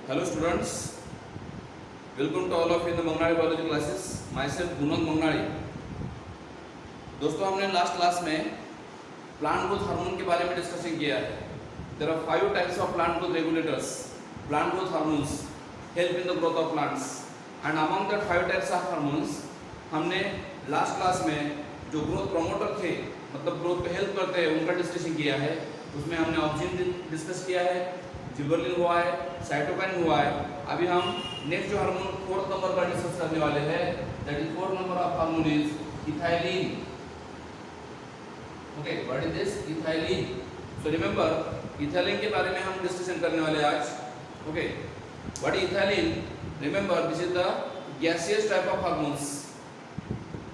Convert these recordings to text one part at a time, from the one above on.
Hello students, welcome to all of you in the Mangnali biology classes. Myself Gunand Mangnali. दोस्तों हमने last class में plant growth hormone के बारे में discussion किया है. There are 5 types of plant growth regulators. Plant growth hormones help in the growth of plants. And among that 5 types of hormones, हमने last class में जो ग्रोथ प्रमोटर थे, मतलब ग्रोथ पे हेल्प करते हैं, उनका डिस्कशन किया है. उसमें हमने ऑक्सिन डिस्कस किया है, जिबरलिन हुआ है, साइटोकाइन हुआ है. अभी हम नेक्स्ट जो हार्मोन 4th नंबर का डिस्कस करने वाले हैं, that is 4th number of hormone is ethylene. Okay, what is this? Ethylene. So remember, ethylene के बारे में हम डिस्कशन करने वाले आज. Okay, what is ethylene? Remember, this is the gaseous type of hormones.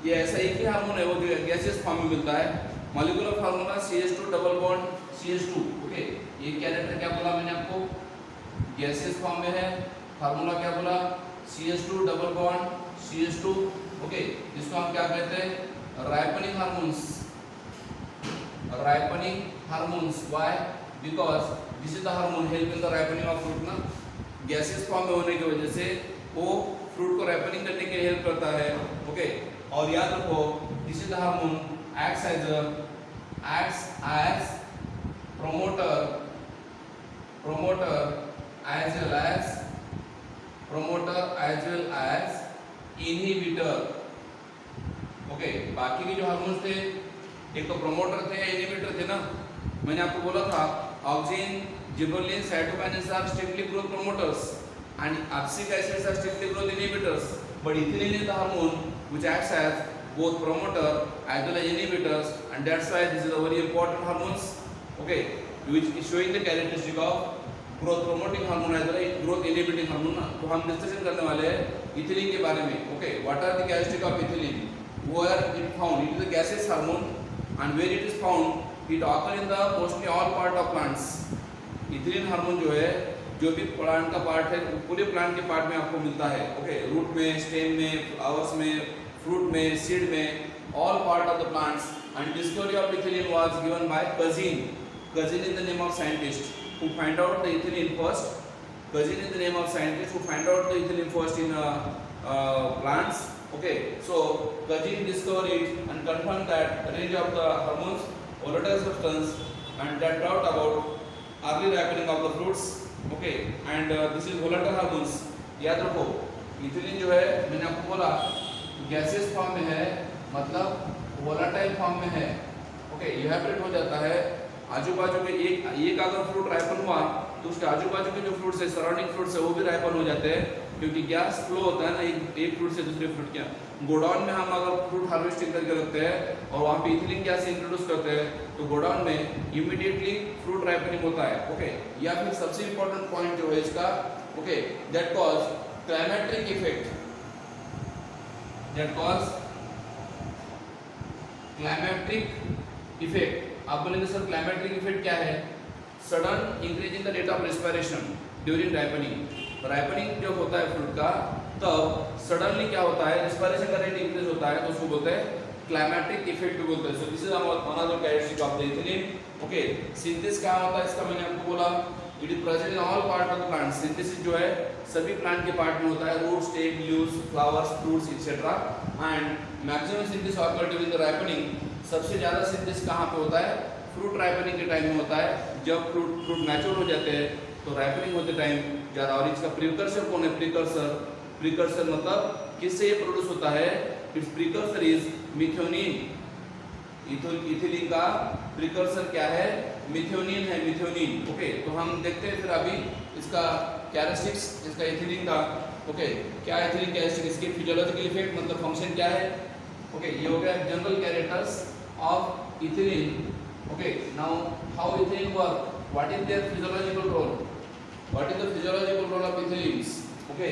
ये ऐसा एक ही हार्मोन है वो जो गैसियस फॉर्म में मिलता है. Molecular formula CH2 double bond CH2. Okay, ये कैरेक्टर क्या बोला मैंने आपको? गैसियस फॉर्म में है. फार्मूला क्या बोला? CH2 double bond CH2. Okay, इसको हम क्या कहते हैं? Ripening hormones. Ripening hormones. Why? Because this is the hormone help in the ripening of fruit ना. गैसियस फॉर्म में होने की वजह से वो फ्रूट को राइपनिंग करने के लिए हेल्प करता है. ओके, और याद रखो, this is the hormone acts as promoter as well as inhibitor. Okay, बाकी के जो हार्मोन्स थे, एक तो प्रोमोटर थे, इनहिबिटर थे ना. मैंने आपको बोला था auxin, gibberellin, cytokinins are strictly growth promoters and abscisic acids are strictly growth inhibitors. But ethylene is the hormone which acts as both promoter as well as inhibitors, and that's why this is a very important hormones. Okay, which is showing the characteristic of growth promoting hormone as well as growth inhibiting hormone. तो हम discussion करने वाले हैं ethylene के बारे में. Okay, what are the characteristics of ethylene? Where it found? It is a gaseous hormone, and where it is found, it occur in the mostly all part of plants. Ethylene hormone जो है, जो भी plant का part है, पूरे plant के part में आपको मिलता है. ओके, रूट में, स्टेम में, फ्लावर्स में, फ्रूट में, सीड में, all part of the plants. And discovery of ethylene was given by Cousin. Cousin is the name of scientist who find out the ethylene first. Cousin is the name of scientist who find out the ethylene first in plants. Okay, so Cousin discovered it and confirmed that range of the hormones, volatile substance, and that brought about early ripening of the fruits. Okay, and this is volatile hormones. याद रखो, ethylene जो है, मैंने आपको बोला gaseous form में है, मतलब वोलेटाइल फॉर्म में है. ओके, इवेपोरेट हो जाता है. आजू बाजू के एक अगर फ्रूट राइपन हुआ तो उसके आजू बाजू के जो फ्रूट्स है, सराउंडिंग फ्रूट्स है, वो भी राइपन हो जाते हैं, क्योंकि गैस फ्लो होता है ना एक फ्रूट से दूसरे फ्रूट के. गोडाउन में हम अगर फ्रूट हार्वेस्टिंग करके रखते हैं और वहाँ पे इथिलीन गैस इंट्रोड्यूस करते हैं, तो गोडाउन में इमीडिएटली फ्रूट राइपनिंग होता है. ओके, या फिर सबसे इंपॉर्टेंट पॉइंट जो है इसका, okay, that cause climacteric effect. That cause climacteric effect. आप बोलेंगे सर क्लाइमेट्रिक इफेक्ट क्या है? Sudden increase in the rate of respiration during ripening. Ripening जब होता है फ्रूट का, तब सडनली क्या होता है, रेस्पिरेशन का रेट इंक्रीज होता है, तो उसको बोलते हैं क्लाइमेट्रिक इफेक्ट बोलते हैं. So this is another characteristic of the ethylene. Okay, synthesis क्या होता है इसका, मैंने आपको बोला, it is present in all part of the plant. Synthesis जो है सभी प्लांट के पार्ट में होता है, root, stem, leaves, flowers, fruits etcetera. And maximum synthesis occur during the ripening. सबसे ज़्यादा सिंथेसिस कहाँ पे होता है? फ्रूट राइपनिंग के टाइम में होता है. जब फ्रूट मैच्योर हो जाते हैं तो राइपनिंग होते टाइम ज़्यादा. और इसका प्रिकर्सर कौन है? प्रिकर्सर मतलब किससे ये प्रोड्यूस होता है? It's precursor is methionine. Ethylene का प्रिकर्सर क्या है? मिथ्योनिन है, मिथ्योनिन. ओके, तो हम देखते हैं फिर अभी इसका कैरेक्टरिस्टिक्स, इसका इथिलीन का. ओके, क्या इथिलीन कैरेक्टरिस्टिक्स, इसके फिजियोलॉजिकल इफेक्ट मतलब फंक्शन क्या है? ओके, ये हो गया general characters of ethylene. Okay, now how ethylene work, what is their physiological role, what is the physiological role of ethylene. Okay,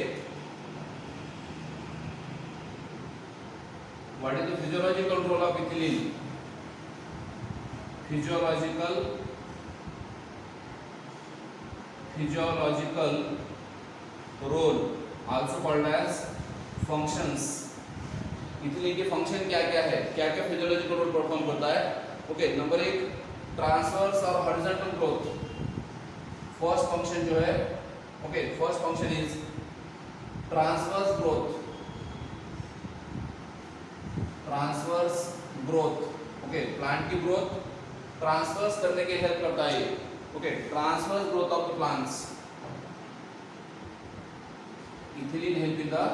what is the physiological role of ethylene? Physiological role, also called as functions. Ethylene के function क्या क्या है, क्या क्या physiological role perform करता है? Okay, number 1 transverse और horizontal growth. First function जो है okay, first function is transverse growth, transverse growth. Okay, plant की ग्रोथ ट्रांसवर्स करने के हेल्प करता है। Okay, transverse growth of the plants, ethylene help in the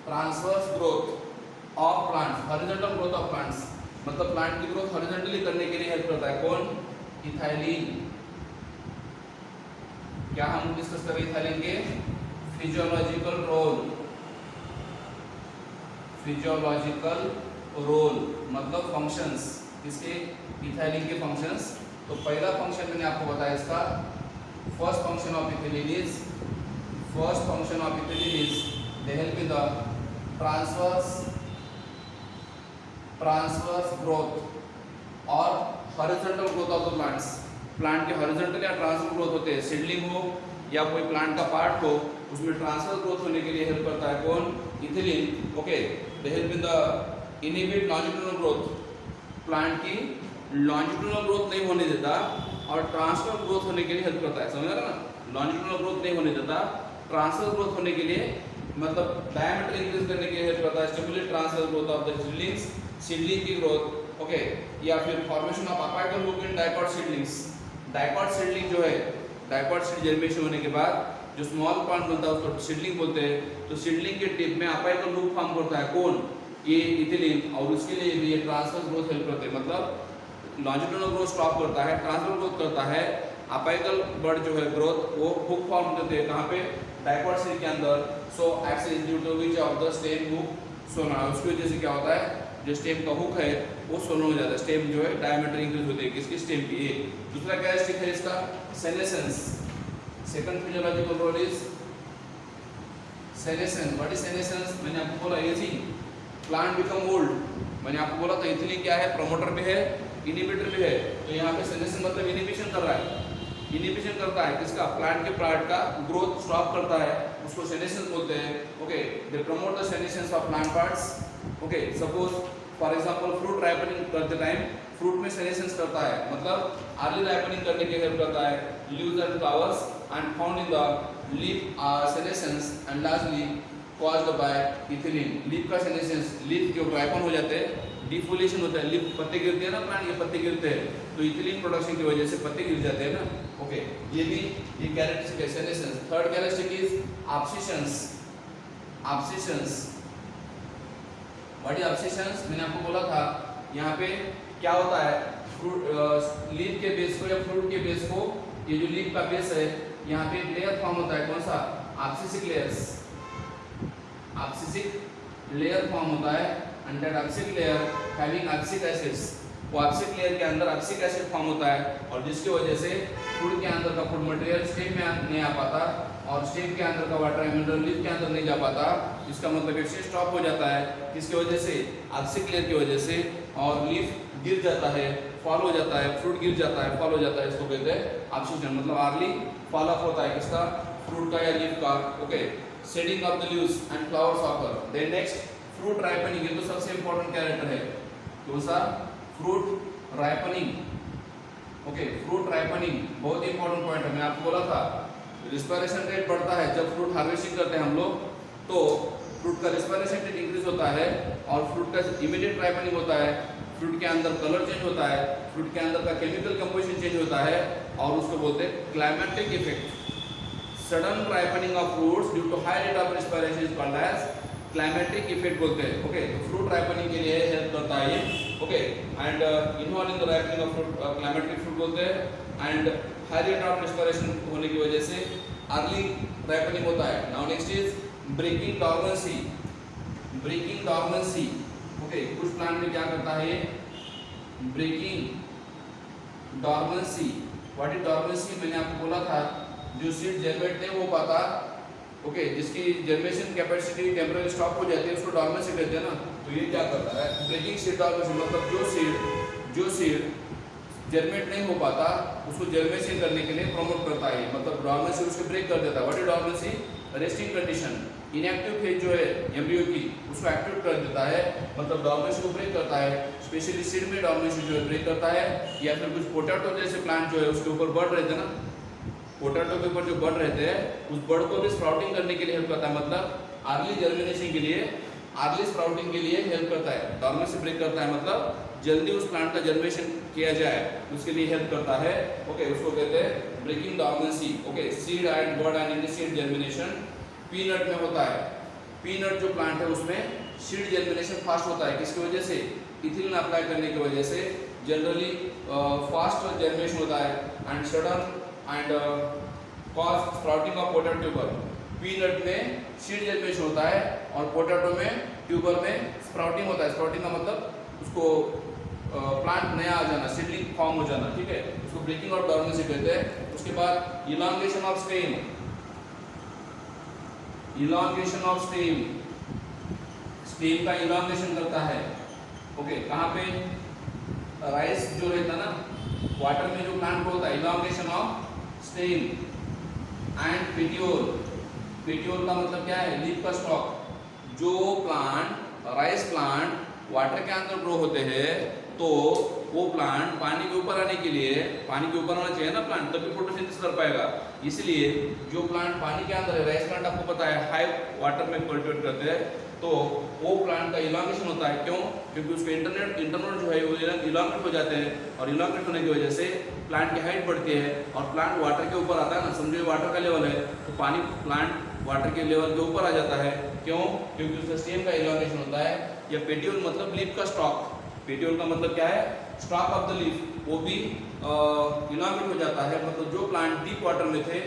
transverse growth of plants, horizontal growth of plants, मतलब plant की growth horizontally करने के लिए हेल्प करता है। कौन? इथाइलिन। क्या हम डिस्कस कर रहे हैं इथाइलिन के फिजियोलॉजिकल रोल, फिजियोलॉजिकल रोल मतलब फंक्शंस, इसके इथाइलिन के फंक्शंस। तो पहला फंक्शन मैंने आपको बताया इसका, first function of ethylene is, first function of ethylene is they help in the transverse growth और horizontal growth of the plants. Plant के हॉरिजॉन्टल या ट्रांसवर्स ग्रोथ होते हैं, सीडलिंग हो या कोई प्लांट का पार्ट हो, उसमें ट्रांसवर्स ग्रोथ होने के लिए हेल्प करता है कौन? Ethylene. Okay, they help in the inhibit longitudinal growth, plant की लॉन्जिट्यूडिनल ग्रोथ नहीं होने देता और ट्रांसवर्स ग्रोथ होने के लिए हेल्प करता है। समझ रहे ना? लॉन्जिट्यूडिनल ग्रोथ नहीं होने देता, ट्रांसवर्स ग्रोथ होने के लिए मतलब डायमीटर इंक्रीज करने के लिए हेल्प करता है, stimulate transverse growth of the seedlings, seedling की ग्रोथ। ओके, या फिर formation of apical loop in dicot seedlings. Dicot seedling जो है, डाइकॉट सीड जर्मिनेशन होने के बाद जो स्मॉल प्लांट बनता है उसको सीडलिंग बोलते हैं। तो सीडलिंग के टिप में अपाइकल लूप फॉर्म करता है कौन? ये इथिलीन, और उसके लिए ये ट्रांसवर्स ग्रोथ हेल्प करते हैं, मतलब लॉन्जिट्यूडिनल ग्रोथ स्टॉप करता है, ट्रांसवर्स ग्रोथ करता है। अपाइकल बर्ड जो है ग्रोथ वो हुक फॉर्म करते हैं कहाँ पे? डाइकॉट सीड के अंदर। So axis due to which of the stem hook सोना, उसकी वजह से क्या होता है, जो स्टेम का हुक है वो सोना हो जाता है, स्टेम जो है डायमीटर इंक्रीज होती है किसकी? स्टेम की। दूसरा कैरेक्टरिस्टिक है इसका senescence, second physiological role is senescence. What is senescence? मैंने आपको बोला एजिंग, प्लांट बिकम ओल्ड। मैंने आपको बोला था इथिलीन क्या है? प्रोमोटर भी है, इनहिबिटर भी है। तो यहाँ पे सेनेसेंस मतलब इनहिबिशन कर रहा है, इनहिबिशन करता है किसका? प्लांट के पार्ट का ग्रोथ स्टॉप करता है, उसको सेनेसेंस बोलते हैं। Okay, they promote the senescence of plant parts. Okay, suppose for example fruit ripening करते टाइम फ्रूट में सेनेसेंस करता है, मतलब अर्ली राइपनिंग करने के हेल्प करता है। Leaves and flowers and found in the leaf senescence and largely caused by ethylene. Leaf का सेनेसेंस, लीफ जो राइपन हो जाते हैं, डिफोलिएशन होता है, लीफ पत्ते गिरते हैं ना, प्लांट के पत्ते गिरते हैं, तो इथिलीन प्रोडक्शन की वजह से पत्ते गिर जाते हैं ना। ओके, ये भी ये कैरेक्टरिस्टिक है senescence. Third characteristic is abscissions, abscissions. What is abscissions? मैंने आपको बोला था यहाँ पे क्या होता है, फ्रूट लीफ के बेस को या फ्रूट के बेस को, ये जो लीफ का बेस है यहाँ पे एक लेयर फॉर्म होता है, कौन सा? Abscisic layers, abscisic layer form होता है and that abscisic layer having abscisic acids. वो एब्सिसिक लेयर के अंदर एब्सिसिक एसिड फॉर्म होता है और जिसकी वजह से फूड के अंदर का फूड मटेरियल स्टेम में नहीं आ पाता और स्टेम के अंदर का वाटर मिनरल लीफ के अंदर नहीं जा पाता। इसका मतलब एक्सचेंज स्टॉप हो जाता है, किसकी वजह से? एब्सिसिक लेयर की वजह से, और लीफ गिर जाता है, फॉल हो जाता है, फ्रूट गिर जाता है, फॉल हो जाता है, इसको कहते हैं एब्सिशन। मतलब अर्ली फॉल ऑफ होता है किसका? फ्रूट का या लीफ का। Okay, shedding of the leaves and flowers occur. Then next fruit ripening, ये तो सबसे इंपॉर्टेंट कैरेक्टर है, कौन सा? Fruit ripening. Okay, fruit ripening बहुत इंपॉर्टेंट पॉइंट है। मैं आपको बोला था रिस्पायरेशन रेट बढ़ता है जब फ्रूट हार्वेस्टिंग करते हैं हम लोग, तो फ्रूट का रिस्पायरेशन रेट इंक्रीज होता है और फ्रूट का इमीडिएट राइपनिंग होता है, फ्रूट के अंदर कलर चेंज होता है, फ्रूट के अंदर का केमिकल कंपोजिशन चेंज होता है और उसको बोलते हैं climatic effect. Sudden ripening of fruits due to high rate of respiration is called as climatic effect बोलते हैं। ओके, तो फ्रूट राइपनिंग के लिए हेल्प करता है ये। Okay, and involve in the ripening of fruit climatic effect बोलते हैं and high rate of respiration होने की वजह से अर्ली राइपनिंग होता है। Now next is breaking dormancy, breaking dormancy. Okay, कुछ प्लांट में क्या करता है ये? Breaking dormancy. What is dormancy? मैंने आपको बोला था जो सीड जर्मेट नहीं हो पाता, ओके, जिसकी जर्मेशन कैपेसिटी टेम्परेरी स्टॉप हो जाती है उसको डॉर्मेंसी कहते हैं ना। तो ये क्या करता है? ब्रेकिंग सीड डॉर्मेंसी, मतलब जो सीड जर्मेट नहीं हो पाता उसको जर्मेशन करने के लिए प्रमोट करता है, मतलब डॉर्मेंसी उसको ब्रेक कर देता है। What is dormancy? Resting condition, inactive phase जो है एम्ब्रियो की उसको एक्टिव कर देता है, मतलब डॉर्मेंसी को ब्रेक करता है। स्पेशली सीड में डॉर्मेंसी जो है ब्रेक करता है, या फिर कुछ पोटैटो जैसे प्लांट जो है उसके ऊपर बर्ड रहते हैं ना, पोटैटो के ऊपर जो बर्ड रहते हैं उस बर्ड को भी स्प्राउटिंग करने के लिए हेल्प करता है, मतलब अर्ली जर्मिनेशन के लिए, अर्ली स्प्राउटिंग के लिए हेल्प करता है। डॉर्मेंसी ब्रेक करता है मतलब जल्दी उस प्लांट का जर्मिनेशन किया जाए उसके लिए हेल्प करता है। ओके, उसको कहते हैं breaking dormancy. Okay, seed and bird and initiate germination peanut में होता है। पीनट जो प्लांट है उसमें सीड जर्मिनेशन फास्ट होता है, किसकी वजह से? इथिलीन अप्लाई करने की वजह से जनरली फास्ट जर्मिनेशन होता है and sudden and cause sprouting of potato tuber. Peanut में सीड जर्मिनेशन होता है और पोटैटो में ट्यूबर में स्प्राउटिंग होता है। स्प्राउटिंग का मतलब उसको प्लांट नया आ जाना, सीडलिंग फॉर्म हो जाना, ठीक है, उसको ब्रेकिंग ऑफ डॉर्मेंसी कहते हैं। उसके बाद elongation of stem, elongation of stem, stem का इलांगेशन करता है। ओके, कहाँ पे? राइस जो रहता ना वाटर में जो प्लांट होता है, elongation of stem and petiole. Petiole का मतलब क्या है? लीफ का स्टॉक। जो प्लांट राइस प्लांट वाटर के अंदर ग्रो होते हैं तो वो प्लांट पानी के ऊपर आने के लिए, पानी के ऊपर आना चाहिए ना प्लांट, तभी फोटोसिंथेसिस कर पाएगा। इसलिए जो प्लांट पानी के अंदर है, राइस प्लांट आपको पता है हाई वाटर में कल्टिवेट करते हैं, तो वो प्लांट का इलांगेशन होता है। क्यों? क्योंकि उसके इंटरनोड जो है वो इलांगेट हो जाते हैं और इलांगेट होने की वजह से प्लांट की हाइट बढ़ती है और प्लांट वाटर के ऊपर आता है ना। समझो वाटर का लेवल है तो पानी प्लांट वाटर के लेवल के ऊपर आ जाता है। क्यों? क्योंकि उसका स्टेम का इलांगेशन होता है। या पेटियोल मतलब लीफ का स्टॉक। पेटियोल का मतलब क्या है? स्टॉक ऑफ द लीफ, वो भी इलांगेट हो जाता है। मतलब जो प्लांट डीप वाटर में थे,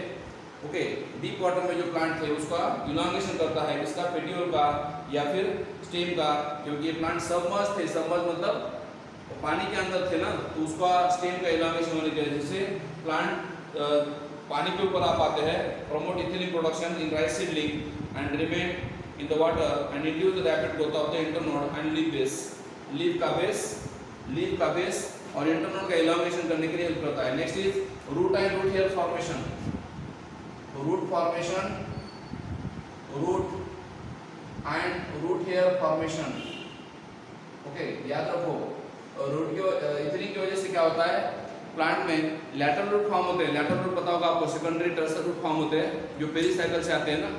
ओके, डीप वाटर में जो प्लांट थे उसका इलांगेशन करता है, किसका? पेटियोल का या फिर स्टेम का। क्योंकि ये प्लांट सबमर्ज थे, सबमर्ज मतलब पानी के अंदर थे ना, तो उसका स्टेम का इलांगेशन होने की वजह से प्लांट पानी के ऊपर आ पाते हैं। Promote ethylene production in rice seedling and remain in the water and induce the rapid growth of the internode and leaf base. Leaf का बेस और इंटरनोड का इलांगेशन करने के लिए हेल्प करता है। Next is root and root hair formation. Root formation, root and root hair formation. Okay, याद रखो, रूट के इथिलीन की वजह से क्या होता है? प्लांट में लैटरल रूट फॉर्म होते हैं। लैटरल रूट पता होगा आपको, सेकेंडरी टर्सरी रूट फॉर्म होते हैं जो पेरिसाइकल से आते हैं ना,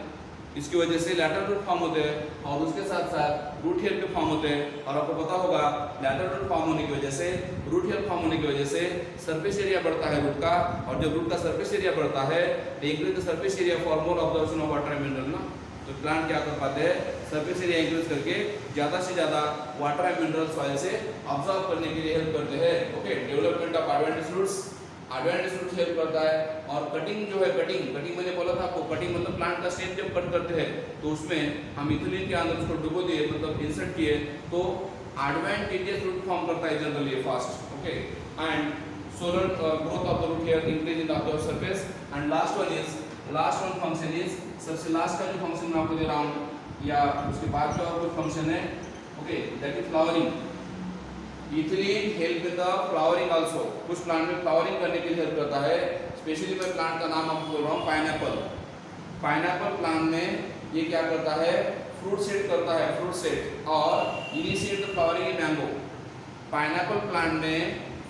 इसकी वजह से लैटरल रूट फॉर्म होते हैं और उसके साथ साथ रूट हेयर भी फॉर्म होते हैं। और आपको पता होगा लैटरल रूट फॉर्म होने की वजह से, रूट हेयर फॉर्म होने की वजह से सरफेस एरिया बढ़ता है रूट का, और जब रूट का सरफेस एरिया बढ़ता है तो increase the surface area for more observation of water and mineral ना। तो प्लांट क्या कर पाते हैं? सरफेस एरिया इंक्रीज करके ज़्यादा से ज़्यादा वाटर एंड मिनरल सॉइल से ऑब्जर्व करने के लिए हेल्प करते हैं। Okay, development of adventitious roots, adventitious roots help करता है। और कटिंग जो है, कटिंग मैंने बोला था आपको, कटिंग मतलब प्लांट का स्टेम जब कट करते हैं तो उसमें हम इथिलीन के अंदर उसको डुबो दिए, मतलब इंसर्ट किए, तो एडवेंटिशियस रूट फॉर्म करता है generally fast. Okay, and solar growth of the root hair increase in the surface. And last one function is, सबसे लास्ट का जो फंक्शन मैं आपको दे रहा हूँ या उसके बाद जो कोई फंक्शन है, okay, that is flowering. Ethylene help in the flowering also. कुछ प्लांट में फ्लावरिंग करने के लिए हेल्प करता है। स्पेशली मैं प्लांट का नाम आपको बोल रहा हूँ, पाइनएप्पल। पाइनएप्पल प्लांट में ये क्या करता है? फ्रूट सेट करता है, फ्रूट सेट, और initiate the flowering in mango. Pineapple plant में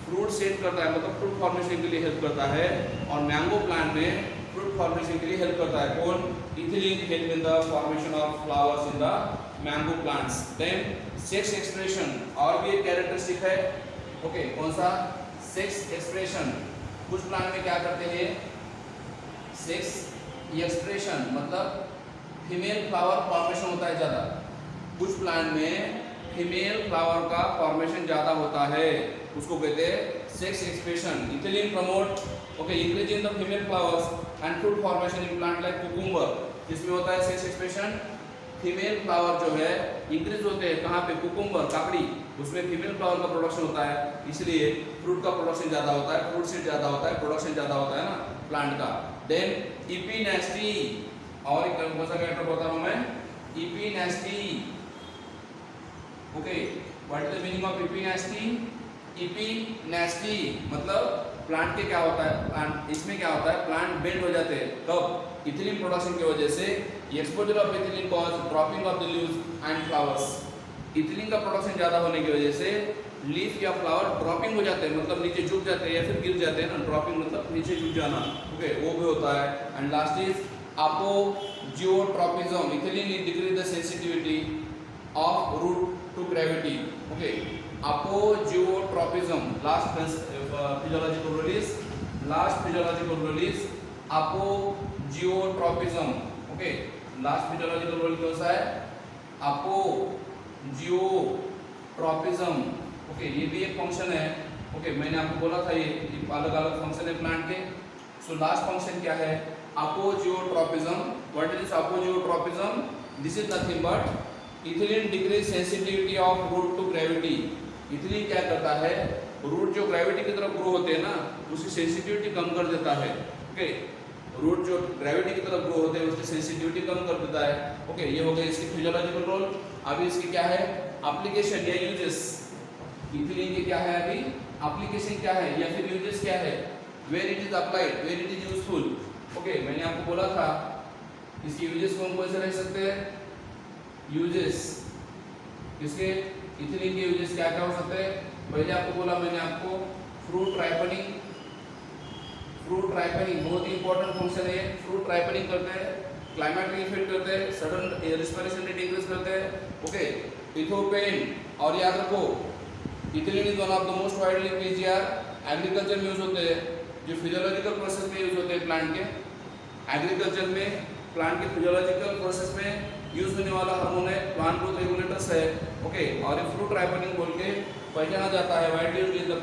फ्रूट सेट करता है, मतलब फ्रूट फॉर्मेशन के लिए हेल्प करता है, और मैंगो प्लांट में फ्रूट फॉर्मेशन के लिए हेल्प करता है। कौन? Ethylene help in the formation of flowers in the mango plants. Then sex expression, और भी एक कैरेक्टरिस्टिक है। ओके, कौन सा? Sex expression. कुछ प्लांट में क्या करते हैं? सेक्स एक्सप्रेशन मतलब फीमेल फ्लावर फॉर्मेशन होता है ज़्यादा। कुछ प्लांट में फीमेल फ्लावर का फॉर्मेशन ज़्यादा होता है, उसको कहते हैं sex expression. Ethylene promote, okay, increase in the female flowers and fruit formation in plant like cucumber. इसमें होता है सेक्स एक्सप्रेशन। फीमेल फ्लावर जो है इंक्रीज होते हैं, कहाँ पे? कुकुम्बर, काकड़ी, उसमें फीमेल फ्लावर का प्रोडक्शन होता है, इसलिए फ्रूट का प्रोडक्शन ज़्यादा होता है, फ्रूट सीड ज़्यादा होता है, प्रोडक्शन ज़्यादा होता है ना प्लांट का। देन इपिनेस्टी, और एक कौन सा कैरेक्टर बता रहा हूँ मैं? इपिनेस्टी। Okay, what is the meaning of इपिनेस्टी? इपिनेस्टी मतलब प्लांट के क्या होता है? प्लांट, इसमें क्या होता है? प्लांट बेंड हो जाते हैं, कब? इथिलीन प्रोडक्शन की वजह से। Exposure of ethylene cause dropping of the leaves and flowers. Ethylene का प्रोडक्शन ज़्यादा होने की वजह से लीफ या फ्लावर ड्रॉपिंग हो जाते हैं, मतलब नीचे झुक जाते हैं या फिर गिर जाते हैं ना, ड्रॉपिंग मतलब नीचे झुक जाना, ओके, वो भी होता है। And last is apogeotropism, ethylene decrease the sensitivity of root to gravity, okay, apogeotropism, last physiological role is, last physiological role is apogeotropism, okay, last physiological role कौन सा है, अपोजियोट्रॉपिज्म, ओके, ये भी एक फंक्शन है, ओके, मैंने आपको बोला था ये अलग अलग फंक्शन है प्लांट के। सो लास्ट फंक्शन क्या है, apogeotropism. What is apogeotropism? This is nothing but ethylene decrease sensitivity of root to gravity. Ethylene क्या करता है, रूट जो ग्रेविटी की तरफ ग्रो होते हैं ना, उसकी सेंसिटिविटी कम कर देता है, ओके, रूट जो ग्रेविटी की तरफ ग्रो होते हैं उसकी सेंसिटिविटी कम कर देता है, ओके, ये हो गया इसकी फिजियोलॉजिकल रोल। अभी इसकी क्या है एप्लीकेशन या यूजेस, इथिलीन की क्या है अभी एप्लीकेशन क्या है या फिर यूजेस क्या है, where it is applied, where it is useful, okay, मैंने आपको बोला था इसके यूजेस कौन से रह सकते हैं, यूजेस इसके इथिलीन के यूजेस क्या क्या हो सकते हैं। पहले आपको बोला मैंने आपको फ्रूट राइपनिंग, फ्रूट राइपनिंग बहुत ही इंपॉर्टेंट फंक्शन है, फ्रूट राइपनिंग करते हैं, क्लाइमेट इफेक्ट करते हैं, सडन रेस्पिरेशन रेट इंक्रीज करते हैं, ओके, इथोपेन, और याद रखो ethylene is one of the most widely PGR, agriculture में यूज होते हैं, जो फिजियोलॉजिकल प्रोसेस में यूज होते हैं प्लांट के, एग्रीकल्चर में प्लांट के फिजियोलॉजिकल प्रोसेस में यूज होने वाला हार्मोन है, प्लांट ग्रोथ रेगुलेटर्स है, ओके, और ये फ्रूट राइपनिंग बोल के पहचाना जाता है, widely used in the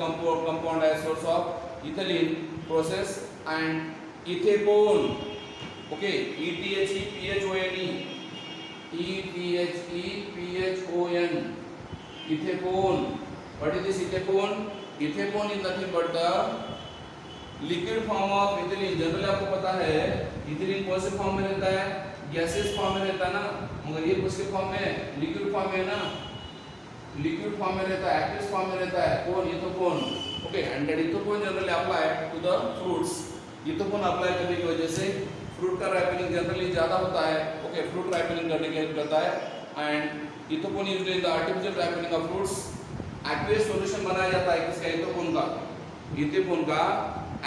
compound as source of ethylene process and ethephon, okay, ETHEPHONE, ETHEPHON, ethephon. What is this ethephon? Ethephon is nothing but the liquid form of ethylene. Generally आपको पता है ethylene कौन से form में रहता है, gases form में रहता है ना, मगर ये किसके फॉर्म में, लिक्विड फॉर्म में ना, लिक्विड फॉर्म में रहता है, एक्वस फॉर्म में रहता है, कौन, ethephon, okay, and that ethephon generally applied to the fruits. Ethephon apply करने की वजह से फ्रूट का राइपनिंग जनरली ज्यादा होता है, ओके, फ्रूट राइपनिंग करने की हेल्प करता है। And ethephon used in the artificial ripening of fruits. Aqueous solution बनाया जाता है किसका, इथेपोन का, इथेपोन का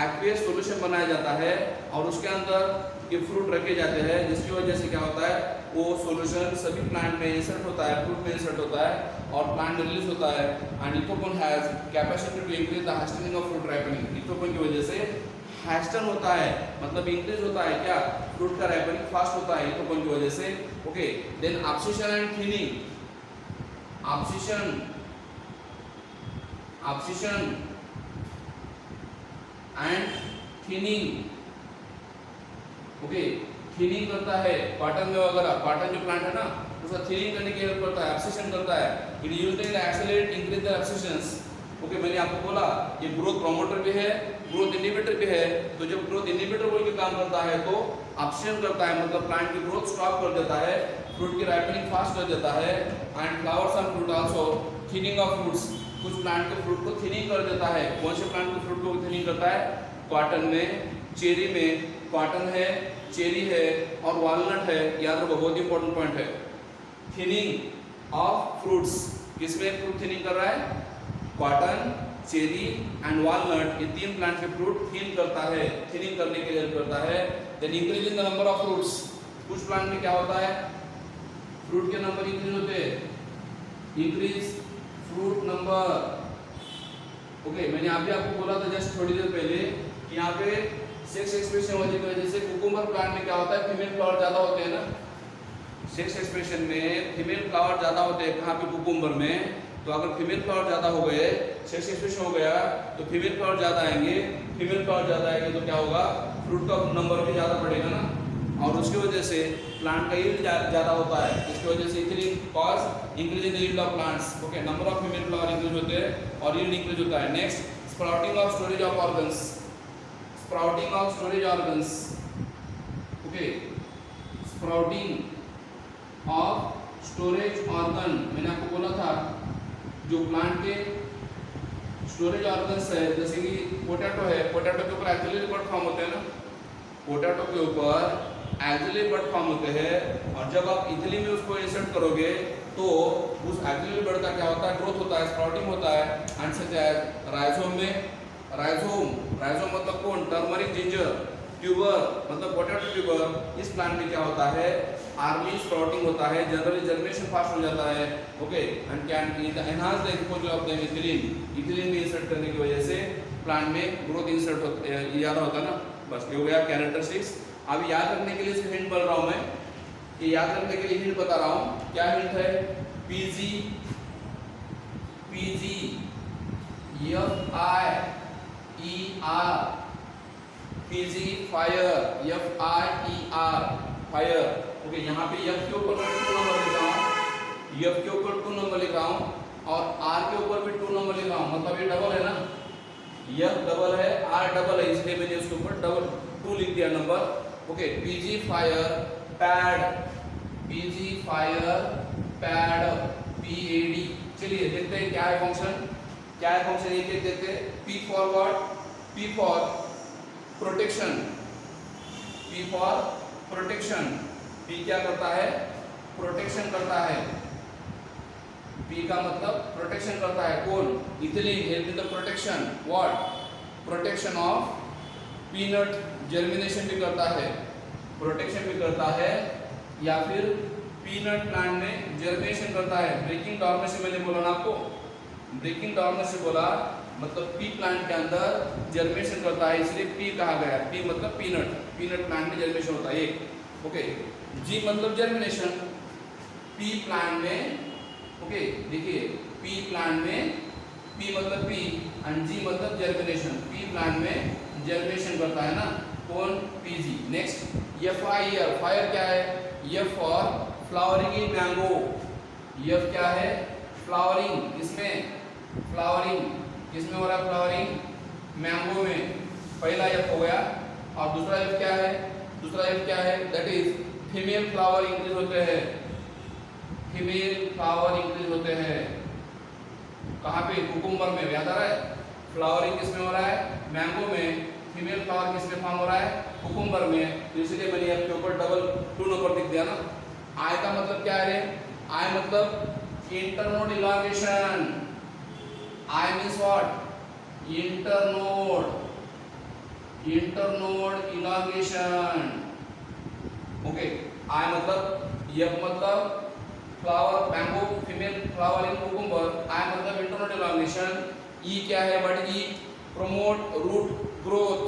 एक्वस सॉल्यूशन बनाया जाता है और उसके अंदर ये फ्रूट रखे जाते हैं, जिसकी वजह से क्या होता है, वो सॉल्यूशन सभी प्लांट में इंसर्ट होता है, फ्रूट में इंसर्ट होता है और प्लांट रिलीज होता है। And ethephon has capacity to increase the hastening of fruit ripening. Ethephon की वजह से हास्टन होता है, मतलब इंक्रीज होता है क्या, फ्रूट का राइपनिंग फास्ट होता है इथेपोन की वजह से, okay. Then abscission and thinning, abscission, abscission and thinning, okay, thinning करता है कॉटन में वगैरह, कॉटन जो प्लांट है ना उसका थिनिंग करने की हेल्प करता है, एब्सिशन करता है, it is used in accelerate increase the abscissions, okay. मैंने आपको बोला ये ग्रोथ प्रोमोटर भी है, ग्रोथ इनहिबिटर भी है, तो जब ग्रोथ इनहिबिटर बोल के काम करता है तो ऑब्सिशन करता है, मतलब प्लांट की ग्रोथ स्टॉप कर देता है, फ्रूट की राइपनिंग फास्ट कर देता है। And flowers and fruit also thinning of fruits, कुछ प्लांट के फ्रूट को थिनिंग कर देता है। कौन से प्लांट के फ्रूट को थिनिंग करता है, कॉटन में, चेरी में, कॉटन है, चेरी है और वॉलनट है, याद रखो बहुत इंपॉर्टेंट पॉइंट है। थिनिंग ऑफ फ्रूट्स, किसमें फ्रूट थिनिंग कर रहा है, कॉटन, चेरी एंड वॉलनट, ये तीन प्लांट के फ्रूट थिन करता है, थिनिंग करने के लिए हेल्प करता है। Then increase in the number of fruits, कुछ प्लांट में क्या होता है, फ्रूट के नंबर इंक्रीज होते हैं, इंक्रीज फ्रूट नंबर, ओके। मैंने अभी आपको बोला था जस्ट थोड़ी देर पहले कि यहाँ पे सेक्स एक्सप्रेशन होने की वजह से कुकुम्बर प्लांट में क्या होता है, फीमेल फ्लावर ज्यादा होते हैं ना, सेक्स एक्सप्रेशन में फीमेल फ्लावर ज्यादा होते हैं, कहाँ पे, कुकुम्बर में। तो अगर फीमेल फ्लावर ज्यादा हो गए, सेक्स एक्सप्रेशन हो गया तो फीमेल फ्लावर ज्यादा आएंगे, फीमेल फ्लावर ज्यादा आएंगे तो क्या होगा, फ्रूट का नंबर भी ज्यादा बढ़ेगा ना, और उसकी वजह से प्लांट का यील्ड ज्यादा होता है। इसकी वजह से ethylene cause increase in the yield of plants, okay, number of female flower increase होते हैं और यील्ड इंक्रीज होता है। Next, sprouting of storage of organs, sprouting of storage organs, okay, sprouting of storage organ. मैंने आपको बोला था जो प्लांट के स्टोरेज ऑर्गन्स है, जैसे कि पोटैटो है, पोटैटो के ऊपर एक्सिलरी बड फॉर्म होते हैं ना, पोटैटो के ऊपर एक्सिलरी बड फॉर्म होते हैं और जब आप इथिलीन में उसको इंसर्ट करोगे तो उस एक्सिलरी बर्ड का क्या होता है, ग्रोथ होता है, स्प्राउटिंग होता है। एंड सच एज राइजोम में, राइजोम मतलब कौन, टर्मरिक जिंजर, ट्यूबर मतलब पोटैटो ट्यूबर, इस प्लांट में क्या होता है, आर्मी स्प्राउटिंग होता है, जनरली जर्मिनेशन फास्ट हो जाता है। Okay, and can enhance the exposure of the ethylene में इंसर्ट करने की वजह से प्लांट में ग्रोथ इंसर्ट ज़्यादा होता है ना। बस ये हो गया कैरेक्टरिस्टिक्स। अब याद रखने के लिए इसका हिंट बोल रहा हूँ मैं, कि याद रखने के लिए हिंट बता रहा हूँ। क्या हिंट है, PG FIER, PG fire, FIER fire. Okay, यहाँ पे F के ऊपर मैं 2 नंबर लिख रहा हूँ, F के ऊपर 2 नंबर लिख रहा हूँ और R के ऊपर भी 2 नंबर लिख रहा हूँ, मतलब ये डबल है ना, F डबल है, R डबल है, इसलिए मैंने उसके ऊपर डबल 2 लिख दिया number. Okay, PG fire pad, PG fire pad, PAD। चलिए देखते हैं क्या है फंक्शन, क्या है फंक्शन, ये देख देते हैं। P for what, P for protection, P for protection, P क्या करता है, प्रोटेक्शन करता है, P का मतलब प्रोटेक्शन करता है, कौन, ethylene help in the protection, what, protection of peanut, germination भी करता है, प्रोटेक्शन भी करता है, या फिर पीनट प्लांट में जर्मिनेशन करता है। ब्रेकिंग डॉर्मेंसी मैंने बोला ना आपको, ब्रेकिंग डॉर्मेंसी बोला मतलब पी प्लांट के अंदर जर्मिनेशन करता है, इसलिए पी कहा गया। पी मतलब पीनट, पीनट प्लांट में जर्मिनेशन होता है एक। ओके, जी मतलब जर्मिनेशन, पी प्लांट में, ओके देखिए, पी प्लांट में, पी मतलब पी एंड जी मतलब जर्मिनेशन, पी प्लांट में जर्मिनेशन करता है ना, कौन, पीजी। नेक्स्ट FIER, फायर क्या है, F for flowering in mango, F क्या है, फ्लावरिंग, इसमें फ्लावरिंग, किसमें हो रहा है फ्लावरिंग, मैंगो में, पहला F हो गया। और दूसरा F क्या है, दूसरा F क्या है, that is female flower increase होते हैं, फीमेल फ्लावर इंक्रीज होते हैं, कहाँ पे, कुकुम्बर में, याद आ रहा है, फ्लावरिंग किसमें हो रहा है, मैंगो में, फीमेल फ्लावर किसमें फॉर्म हो रहा है, कुकुम्बर में, तो इसलिए मैंने F के ऊपर डबल 2 नंबर लिख दिया ना। I का मतलब क्या है, I मतलब internode elongation, I means what, internode, internode elongation. Okay, I मतलब, F मतलब flower mango, female flower in cucumber, I मतलब इंटरनोड इलांगेशन। E क्या है, what is E, promote root growth,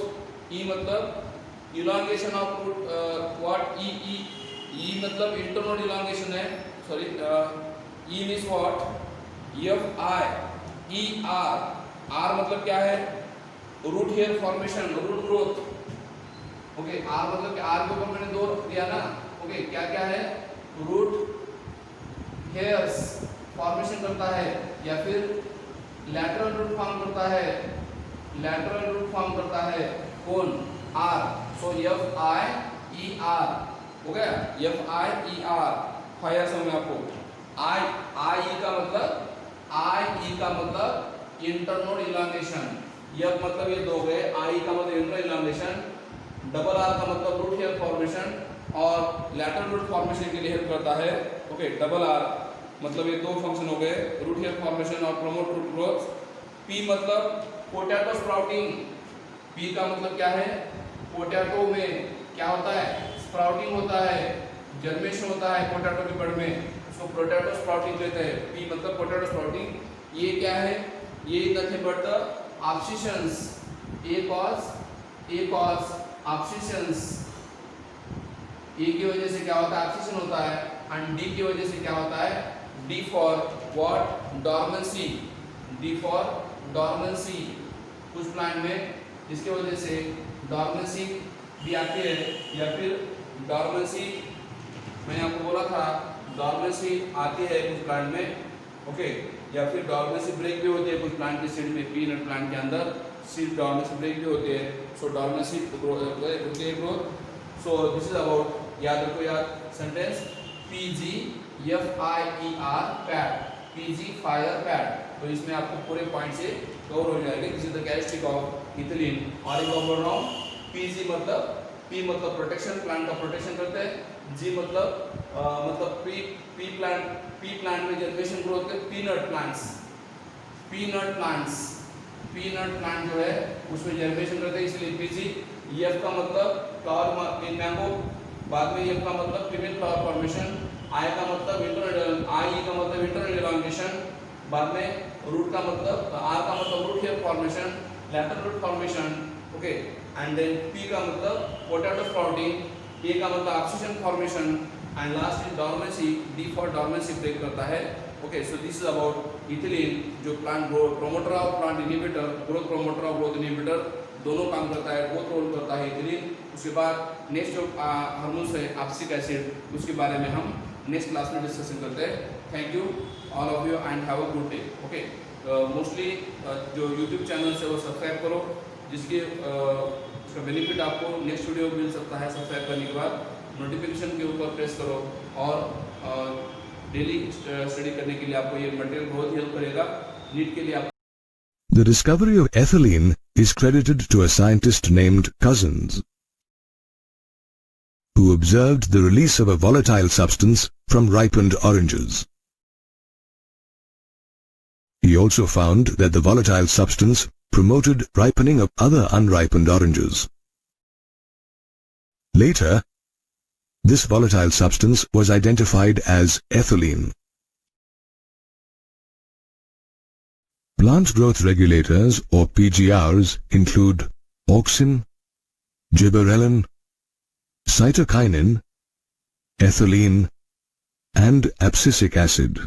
E मतलब elongation of root, what E मतलब internode elongation है, sorry, E means what, FIER, R मतलब क्या है, root hair formation, root growth. Okay, R मतलब कि R के ऊपर मैंने 2 दिया ना। ओके, क्या क्या है, रूट हेयर्स फॉर्मेशन करता है, या फिर लैटरल रूट फॉर्म करता है, लैटरल रूट फॉर्म करता है, कौन, R। सो FIER हो गया, FIER फायर समझ आपको। IE का मतलब, IE का मतलब इंटरनोड इलांगेशन, F मतलब ये 2 गए, IE का मतलब इंटरनोड इलांगेशन, डबल R का मतलब रूट हेयर फॉर्मेशन और लैटरल रूट फॉर्मेशन के लिए हेल्प करता है। ओके, डबल R मतलब ये 2 फंक्शन हो गए, रूट हेयर फॉर्मेशन और प्रमोट रूट ग्रोथ। P मतलब पोटैटो स्प्राउटिंग, P का मतलब क्या है, पोटैटो में क्या होता है, स्प्राउटिंग होता है, जर्मिनेशन होता है पोटैटो के बड़ में, उसको पोटैटो स्प्राउटिंग कहते हैं। P मतलब पोटैटो स्प्राउटिंग। ये क्या है, ये nothing but the abscissions, A cause abscissions, E की वजह से क्या होता है, ऑब्सिशन होता है, एंड D की वजह से क्या होता है, D for what, dormancy, D for dormancy, कुछ प्लांट में जिसके वजह से डॉर्मेंसी भी आती है, या फिर डॉर्मेंसी, मैंने आपको बोला था डॉर्मेंसी आती है कुछ प्लांट में। ओके, या फिर डॉर्मेंसी ब्रेक भी होती है कुछ प्लांट के सीड में, पीनट प्लांट के अंदर सीड डॉर्मेंसी ब्रेक भी होती है। सो डॉर्मेंसी होती है growth. So this is about, याद रखो, याद sentence, PGFIER pad, PG fire pad. तो इसमें आपको पूरे पॉइंट से कवर हो जाएगा। This is the characteristic of ethylene. और एक और बोल रहा हूँ, PG मतलब, P मतलब प्रोटेक्शन, प्लांट का प्रोटेक्शन करते हैं, जी मतलब पी प्लांट में जनरेशन ग्रोथ के पीनट प्लांट जो है उसमें जनरेशन करते हैं, इसलिए पीजी। एफ का मतलब फ्लावर इन मैंगो, बाद में एफ का मतलब फीमेल फ्लावर फॉर्मेशन, आई का मतलब इंटरनल एलोंगेशन, बाद में रूट का मतलब आर का मतलब root hair formation, lateral root formation, okay. And then P का मतलब पोटैटो स्प्राउटिंग, ए का मतलब oxygen formation, and last is dormancy, D for dormancy break करता है, okay. So this is about ethylene, जो plant growth promoter of plant inhibitor, growth promoter of growth inhibitor, दोनों काम करता है, बोथ रोल करता है इथिलीन। उसके बाद नेक्स्ट जो हार्मोन्स है एब्सिक एसिड, उसके बारे में हम नेक्स्ट क्लास में डिस्कशन करते हैं। Thank you all of you and have a good day, okay. Mostly जो यूट्यूब चैनल है वो सब्सक्राइब करो, जिसके उसका बेनिफिट आपको नेक्स्ट वीडियो मिल सकता है। सब्सक्राइब करने के बाद नोटिफिकेशन के ऊपर प्रेस करो, और डेली स्टडी करने के लिए आपको ये मटेरियल बहुत हेल्प करेगा। नीट के लिए आप The discovery of ethylene is credited to a scientist named Cousins, who observed the release of a volatile substance from ripened oranges. He also found that the volatile substance promoted ripening of other unripened oranges. Later, this volatile substance was identified as ethylene. Plant growth regulators or PGRs include auxin, gibberellin, cytokinin, ethylene, and abscisic acid.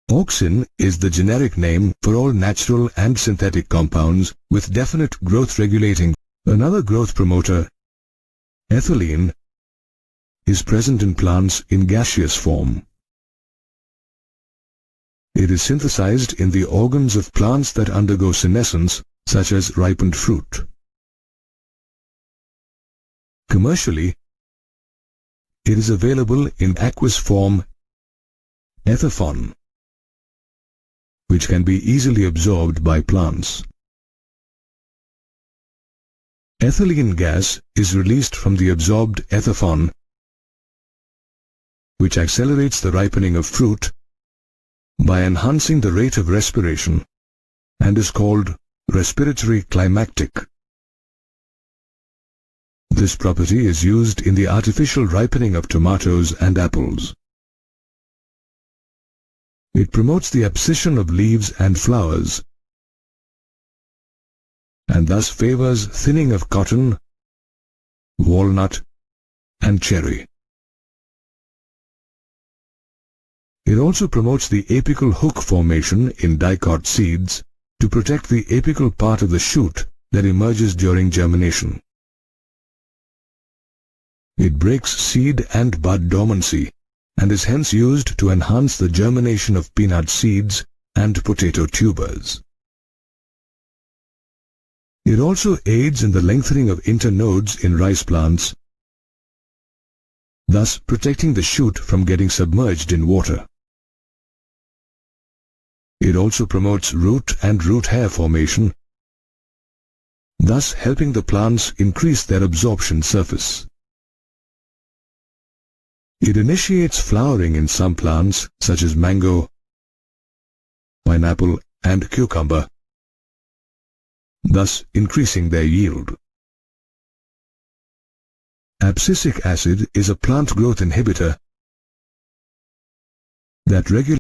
Auxin is the generic name for all natural and synthetic compounds with definite growth regulating. Another growth promoter, ethylene, is present in plants in gaseous form. It is synthesized in the organs of plants that undergo senescence, such as ripened fruit. Commercially, it is available in aqueous form, ethafon, which can be easily absorbed by plants. Ethylene gas is released from the absorbed ethafon, which accelerates the ripening of fruit by enhancing the rate of respiration, and is called respiratory climactic. This property is used in the artificial ripening of tomatoes and apples. It promotes the abscission of leaves and flowers, and thus favors thinning of cotton, walnut, and cherry. It also promotes the apical hook formation in dicot seeds to protect the apical part of the shoot that emerges during germination. It breaks seed and bud dormancy and is hence used to enhance the germination of peanut seeds and potato tubers. It also aids in the lengthening of internodes in rice plants, thus protecting the shoot from getting submerged in water. It also promotes root and root hair formation, thus helping the plants increase their absorption surface. It initiates flowering in some plants such as mango, pineapple, and cucumber, thus increasing their yield. Abscisic acid is a plant growth inhibitor that regulates